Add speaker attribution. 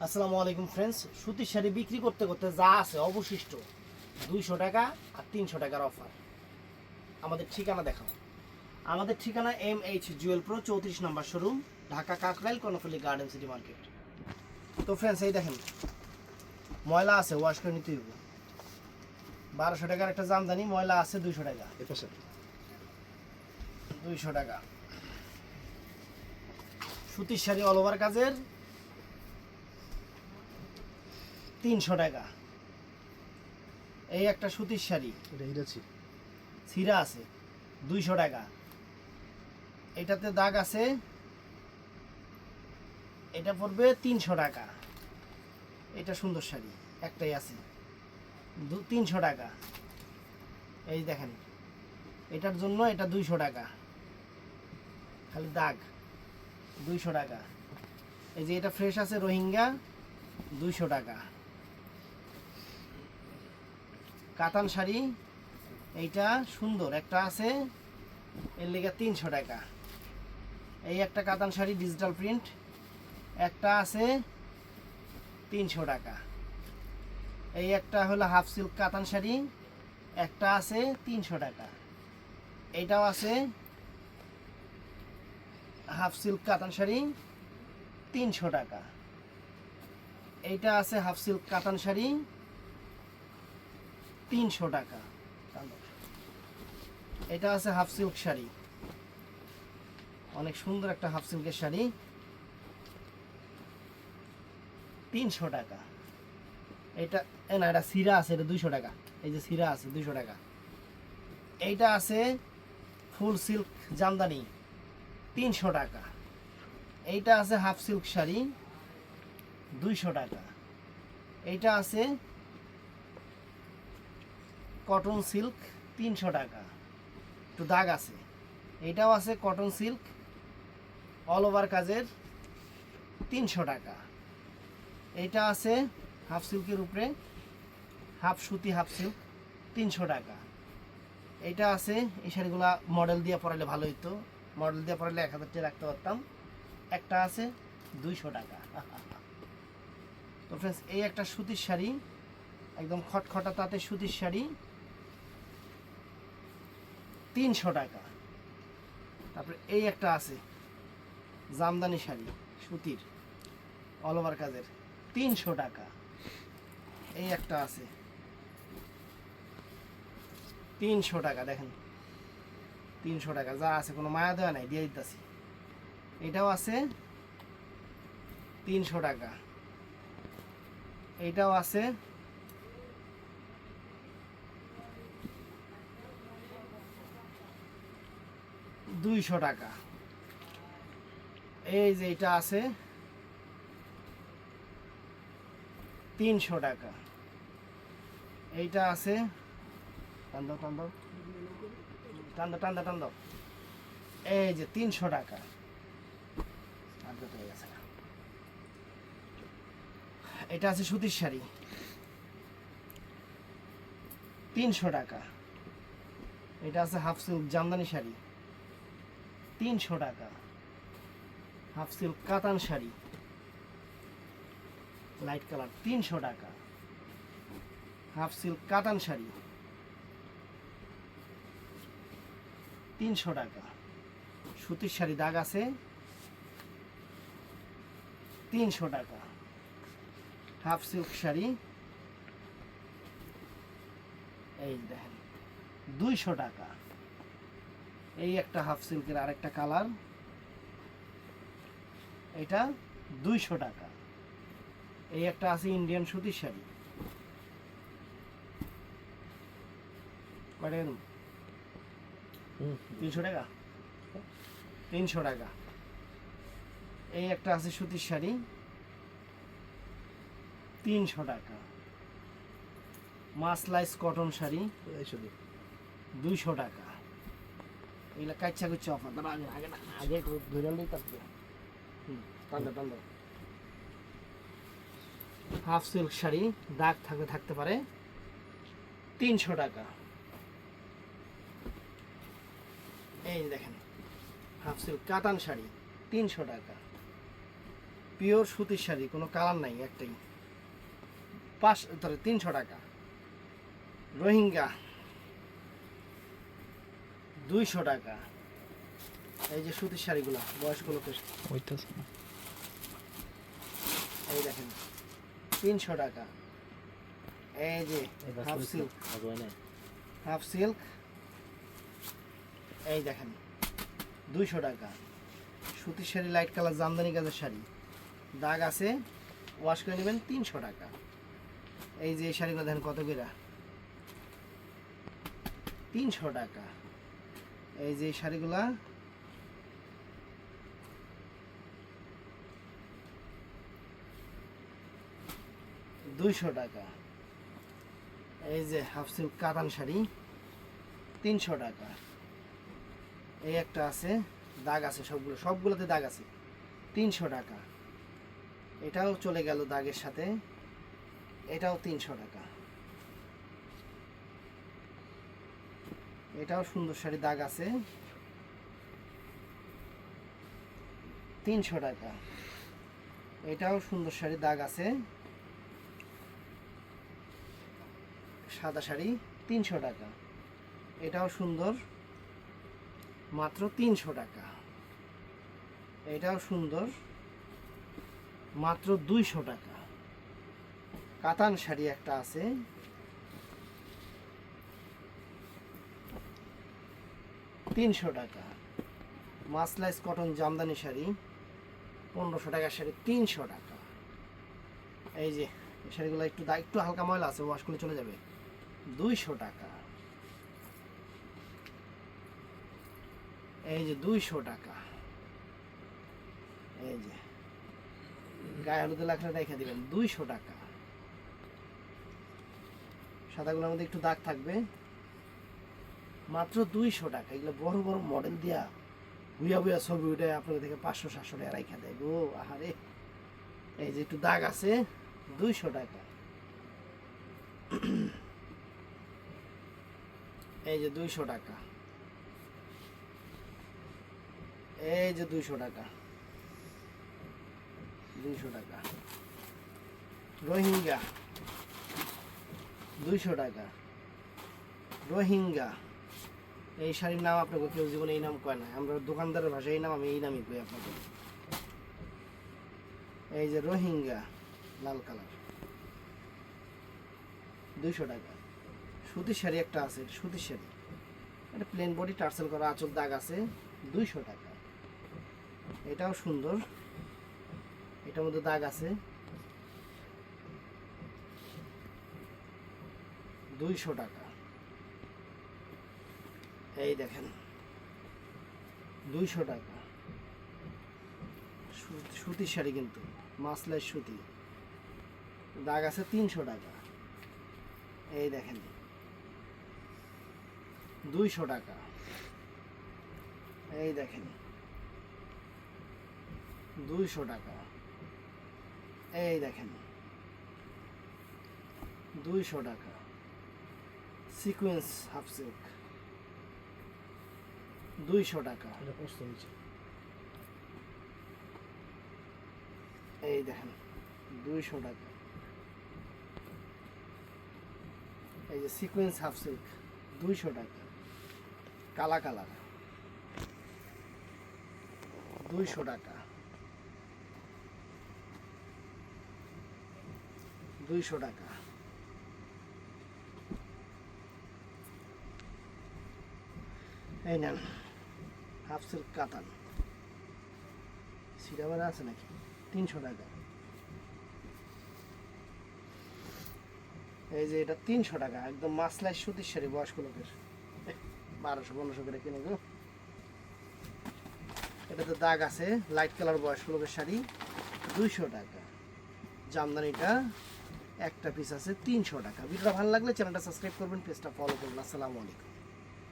Speaker 1: আসসালামু আলাইকুম ফ্রেন্ডস, সুতির শাড়ি বিক্রি করতে করতে যা আছে অবশিষ্ট 200 টাকা আর 300 টাকার অফার। আমাদের ঠিকানা দেখাও। আমাদের ঠিকানা MH jewel pro 34 number showroom, Dhaka Kakrail Karnaphuli garden city market. তো ফ্রেন্ডস, এই দেখেন ময়লা আছে, ওয়াশ করে নিতে হইব। 1200 টাকার একটা জামদানি, ময়লা আছে 200 টাকা। 200 টাকা সুতির শাড়ি অল ওভার কাজের 300 টাকা। এই একটা সুতির শাড়ি ছিঁড়া আছে 200 টাকা। এটাতে দাগ আছে, এটা পড়বে 300 টাকা। এটা সুন্দর শাড়ি একটাই আছে 300 টাকা। এই দেখেন, এটার জন্য এটা 200 টাকা, খালি দাগ 200 টাকা। এই যে এটা ফ্রেশ আছে রোহিঙ্গা 200 টাকা। কাতান শাড়ি এইটা সুন্দর একটা আছে, এর লেগে 300 টাকা। এই একটা কাতান শাড়ি ডিজিটাল প্রিন্ট একটা আছে 300 টাকা। এই একটা হলো হাফ সিল্ক কাতান শাড়ি একটা আছে 300 টাকা। এইটাও আছে হাফ সিল্ক কাতান শাড়ি 300 টাকা। এইটা আছে হাফ সিল্ক কাতান শাড়ি 300 টাকা। এটা আছে হাফ সিল্ক শাড়ি, অনেক সুন্দর একটা হাফ সিল্কের শাড়ি 300 টাকা। এটা না, এটা সিরা আছে, এটা 200 টাকা। এই যে সিরা আছে 200 টাকা। এইটা আছে ফুল সিল্ক জামদানি 300 টাকা। এইটা আছে হাফ সিল্ক শাড়ি 200 টাকা। এইটা আছে কটন সিল্ক 300 টাকা, একটু দাগ আছে। এটাও আছে কটন সিল্ক অল ওভার কাজের 300 টাকা। এটা আছে হাফ সিল্কের উপরে হাফ সুতি হাফ সিল্ক 300 টাকা। এটা আছে, এই শাড়িগুলা মডেল দিয়ে পরালে ভালো হইতো, মডেল দিয়ে পরালে 1000 টাকা রাখতে পারতাম। একটা আছে 200 টাকা। তো ফ্রেন্ডস, এই একটা সুতির শাড়ি একদম খটখটা তাতে সুতির শাড়ি 300 টাকা। তারপরে এই একটা আছে জামদানি শাড়ি সুতির অল ওভার কাজের 300 টাকা। এই একটা আছে 300 টাকা। দেখেন 300 টাকা, যা আছে কোনো মায়া দেওয়া নাই, দিয়ে দিতেছি। এটাও আছে 300 টাকা। এইটাও আছে 200 টাকা। এই যে এটা আছে 300 টাকা। এইটা আছে টান দাও। এই যে 300 টাকা। এটা আছে সুতির শাড়ি 300 টাকা। এটা আছে হাফ সিল্ক জামদানি শাড়ি 300 টাকা। হাফ সিল্ক কাতান শাড়ি লাইট কালার 300 টাকা। হাফ সিল্ক কাতান শাড়ি 300 টাকা। সুতির শাড়ি দাগ আছে 300 টাকা। হাফ সিল্ক শাড়ি এই দেখেন 200 টাকা। এই একটা হাফ সিল্কের আরেকটা কালার, এটা 200 টাকা। এই একটা আছে ইন্ডিয়ান সুতির শাড়ি, কয়টা দেব? 300 টাকা। 300 টাকা। এই একটা আছে সুতির শাড়ি 300 টাকা। মাসলাইস কটন শাড়ি 200 টাকা। এগুলো কাচ্চা কুচ্চা অফার, দাঁড়া আগে না, আগে ধরে লই তারপরে টান। হাফ সিল্ক শাড়ি দাগ থাকতে পারে 300 টাকা। এই দেখেন হাফ সিল্ক কাতান শাড়ি 300 টাকা। পিওর সুতির শাড়ি, কোনো কালার নাই, একটাই 300 টাকা। রোহিঙ্গা 200 টাকা। এই যে সুতির শাড়িগুলো বয়স্ক লোকের, এই দেখেন 300 টাকা। এই যে হাফ সিল্ক, এই দেখেন 200 টাকা। সুতির শাড়ি, লাইট কালার জামদানি কাজের শাড়ি, দাগ আছে, ওয়াশ করে নেবেন 300 টাকা। এই যে এই শাড়িগুলো দেখেন কত করে, 300 টাকা। এই যে এই শাড়িগুলা 200 টাকা। এই যে হাফ সিল্ক কাতান শাড়ি 300 টাকা। এই একটা আছে, দাগ আছে, সবগুলোতে দাগ আছে, 300 টাকা। এটাও চলে গেল দাগের সাথে, এটাও 300 টাকা। এটাও সুন্দর শাড়ি, দাগ আছে, 300 টাকা। এটাও সুন্দর শাড়ি, দাগ আছে, সাদা শাড়ি 300 টাকা। এটাও সুন্দর, মাত্র 300 টাকা। এটাও সুন্দর, মাত্র 200 টাকা। কাতান শাড়ি একটা আছে, $300 টাকা। মাসলাইস কটন জামদানি শাড়ি 1500 টাকার শাড়ি, 300 টাকা। এই যে এই শাড়িগুলো একটু হালকা ময়লা আছে, ওয়াশ করলে চলে যাবে, 200 টাকা। এই যে 200 টাকা। এই যে গায়ে হলুদে লেখা রেখে দিবেন, 200 টাকা। সাদাগুলোর মধ্যে একটু দাগ থাকবে, মাত্র 200 টাকা। এগুলো বড় বড় মডেল দিয়া বুয়া বুয়া ছবি উঠে আপনাকে থেকে 500-700 টাকা রাইখা দেয় গো, আহারে। এই যে একটু দাগ আছে, 200 টাকা। এই যে 200 টাকা। এই যে 200 টাকা, 200 টাকা। রোহিঙ্গা 200 টাকা। রোহিঙ্গা, এই শাড়ির নাম আপনাকে কেউ জীবনে এই নাম কয় না, আমরা দোকানদারের ভাষায় এই নাম, আমি এই নামই কই আপনাকে। এই যে রোহিঙ্গা লাল কালার, 200 টাকা। সুতির শাড়ি একটা আছে, সুতির শাড়ি, এটা প্লেন বডি, টার্সেল করা, আঁচল দাগ আছে, 200 টাকা। এটাও সুন্দর, এটার মধ্যে দাগ আছে, 200 টাকা। এই দেখেন 200 টাকা। সুতির শাড়ি কিন্তু মাসলাই সুতি, দাগ আছে, 300 টাকা। এই দেখেন 200 টাকা। এই দেখেন 200 টাকা। এই দেখেন 200 টাকা। সিকোয়েন্স হাফ সিল্ক 200 টাকা। এই দেখেন 200 টাকা। এই যে সিকোয়েন্স হাফ সিল্ক 200 টাকা, কালা কালার 200 টাকা। 200 টাকা। এই নেন হাফ সিল্ক কাতান, সিরাবারে আছে নাকি, 300 টাকা। এই যে এটা 300 টাকা, একদম মাসলাই সুতির শাড়ি, বয়স্ক লোকের 1200-1500 করে কিনে গো। এটাতে দাগ আছে, লাইট কালার, বয়স্ক লোকের শাড়ি 200 টাকা। জামদানিটা একটা পিস আছে 300 টাকা। ভিডিওটা ভালো লাগলে চ্যানেলটা সাবস্ক্রাইব করবেন, পেজটা ফলো করবেন। আসসালামু আলাইকুম।